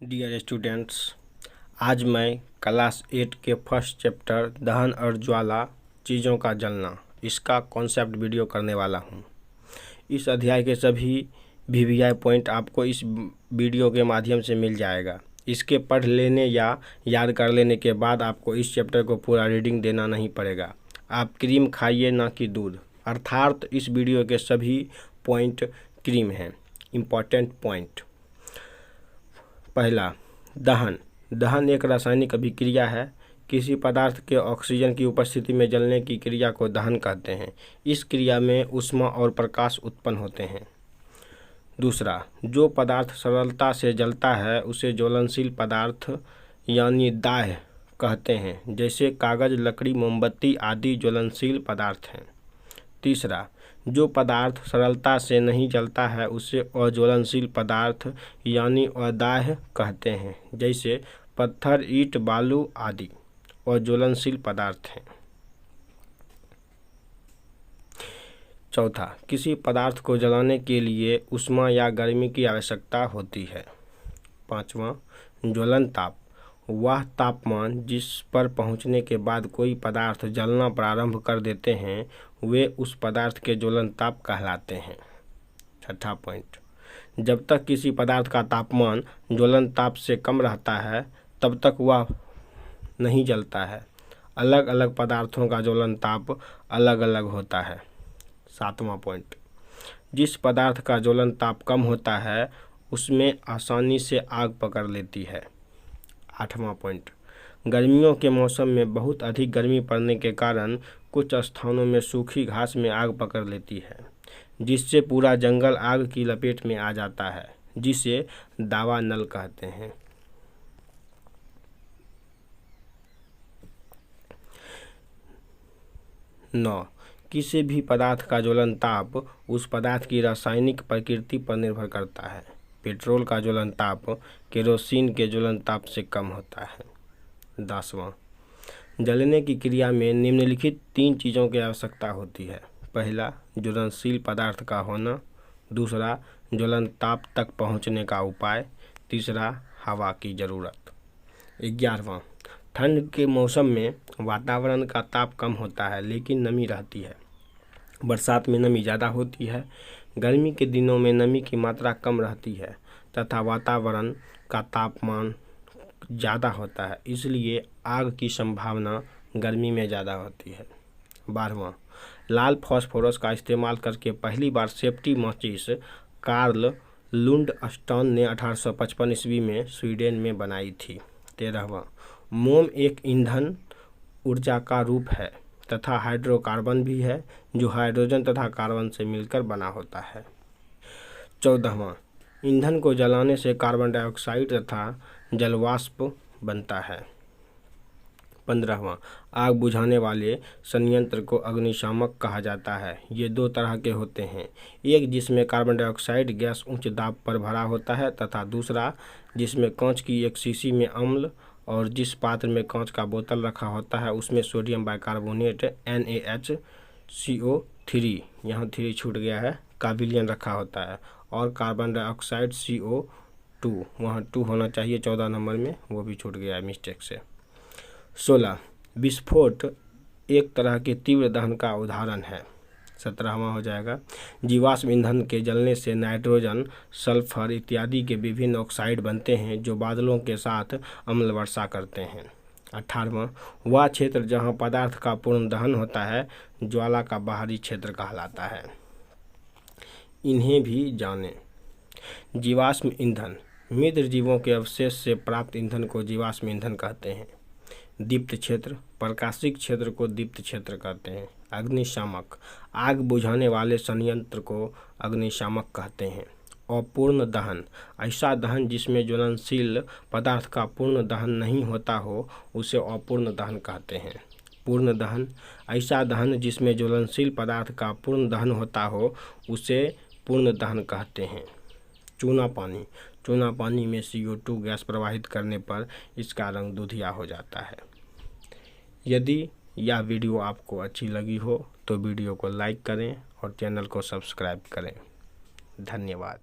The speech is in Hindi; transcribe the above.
डियर स्टूडेंट्स, आज मैं क्लास 8 के फर्स्ट चैप्टर दहन और ज्वाला चीज़ों का जलना इसका कॉन्सेप्ट वीडियो करने वाला हूँ। इस अध्याय के सभी वीवीआई पॉइंट आपको इस वीडियो के माध्यम से मिल जाएगा। इसके पढ़ लेने या याद कर लेने के बाद आपको इस चैप्टर को पूरा रीडिंग देना नहीं पड़ेगा। आप क्रीम खाइए ना कि दूध, अर्थात इस वीडियो के सभी पॉइंट क्रीम हैं। Important point. पहला, दहन। दहन एक रासायनिक अभिक्रिया है। किसी पदार्थ के ऑक्सीजन की उपस्थिति में जलने की क्रिया को दहन कहते हैं। इस क्रिया में ऊष्मा और प्रकाश उत्पन्न होते हैं। दूसरा, जो पदार्थ सरलता से जलता है उसे ज्वलनशील पदार्थ यानी दाह्य कहते हैं, जैसे कागज, लकड़ी, मोमबत्ती आदि ज्वलनशील पदार्थ हैं। तीसरा, जो पदार्थ सरलता से नहीं जलता है उसे अज्वलनशील पदार्थ यानी अदाह्य कहते हैं, जैसे पत्थर, ईंट, बालू आदि अज्वलनशील पदार्थ हैं। चौथा, किसी पदार्थ को जलाने के लिए ऊष्मा या गर्मी की आवश्यकता होती है। पांचवा, ज्वलन ताप। वह तापमान जिस पर पहुंचने के बाद कोई पदार्थ जलना प्रारंभ कर देते हैं वे उस पदार्थ के ज्वलन ताप कहलाते हैं। छठा पॉइंट, जब तक किसी पदार्थ का तापमान ज्वलन ताप से कम रहता है तब तक वह नहीं जलता है। अलग अलग पदार्थों का ज्वलन ताप अलग अलग होता है। सातवां पॉइंट, जिस पदार्थ का ज्वलन ताप कम होता है उसमें आसानी से आग पकड़ लेती है। आठवां पॉइंट, गर्मियों के मौसम में बहुत अधिक गर्मी पड़ने के कारण कुछ स्थानों में सूखी घास में आग पकड़ लेती है, जिससे पूरा जंगल आग की लपेट में आ जाता है, जिसे दावानल कहते हैं। नौ, किसी भी पदार्थ का ज्वलन ताप उस पदार्थ की रासायनिक प्रकृति पर निर्भर करता है। पेट्रोल का ज्वलन ताप केरोसिन के ज्वलन ताप से कम होता है। 10वां, जलने की क्रिया में निम्नलिखित 3 चीज़ों की आवश्यकता होती है। पहला, ज्वलनशील पदार्थ का होना। दूसरा, ज्वलन ताप तक पहुंचने का उपाय। तीसरा, हवा की ज़रूरत। 11वां, ठंड के मौसम में वातावरण का ताप कम होता है लेकिन नमी रहती है। बरसात में नमी ज़्यादा होती है। गर्मी के दिनों में नमी की मात्रा कम रहती है तथा वातावरण का तापमान ज़्यादा होता है, इसलिए आग की संभावना गर्मी में ज़्यादा होती है। 12वां, लाल फास्फोरस का इस्तेमाल करके पहली बार सेफ्टी माचिस कार्ल लुंडस्टॉन ने 1855 ईस्वी में स्वीडन में बनाई थी। 13वां, मोम एक ईंधन ऊर्जा का रूप है तथा हाइड्रोकार्बन भी है जो हाइड्रोजन तथा कार्बन से मिलकर बना होता है। 14वां, ईंधन को जलाने से कार्बन डाइऑक्साइड तथा जलवाष्प बनता है। 15वां, आग बुझाने वाले संयंत्र को अग्निशामक कहा जाता है। ये 2 तरह के होते हैं, एक जिसमें कार्बन डाइऑक्साइड गैस उच्च दाब पर भरा होता है तथा दूसरा जिसमें कांच की एक शीशी में अम्ल और जिस पात्र में कांच का बोतल रखा होता है उसमें सोडियम बाइकार्बोनेट NaHCO3, यहाँ 3 छूट गया है, का विलयन रखा होता है और कार्बन डाइऑक्साइड CO2, वहाँ 2 होना चाहिए 14 नंबर में, वो भी छूट गया है मिस्टेक से। 16, विस्फोट एक तरह के तीव्र दहन का उदाहरण है। 17वां हो जाएगा, जीवाश्म ईंधन के जलने से नाइट्रोजन, सल्फर इत्यादि के विभिन्न ऑक्साइड बनते हैं जो बादलों के साथ अम्ल वर्षा करते हैं। 18वां, वह क्षेत्र जहां पदार्थ का पूर्ण दहन होता है ज्वाला का बाहरी क्षेत्र कहलाता है। इन्हें भी जानें। जीवाश्म ईंधन, मृत जीवों के अवशेष से प्राप्त ईंधन को जीवाश्म ईंधन कहते हैं। दीप्त क्षेत्र, प्रकाशिक क्षेत्र को दीप्त क्षेत्र कहते हैं। अग्निशामक, आग बुझाने वाले संयंत्र को अग्निशामक कहते हैं। अपूर्ण दहन, ऐसा दहन जिसमें ज्वलनशील पदार्थ का पूर्ण दहन नहीं होता हो उसे अपूर्ण दहन कहते हैं। पूर्ण दहन, ऐसा दहन जिसमें ज्वलनशील पदार्थ का पूर्ण दहन होता हो उसे पूर्ण दहन कहते हैं। चूना पानी, चूना पानी में CO2 गैस प्रवाहित करने पर इसका रंग दूधिया हो जाता है। यदि यह वीडियो आपको अच्छी लगी हो तो वीडियो को लाइक करें और चैनल को सब्सक्राइब करें। धन्यवाद।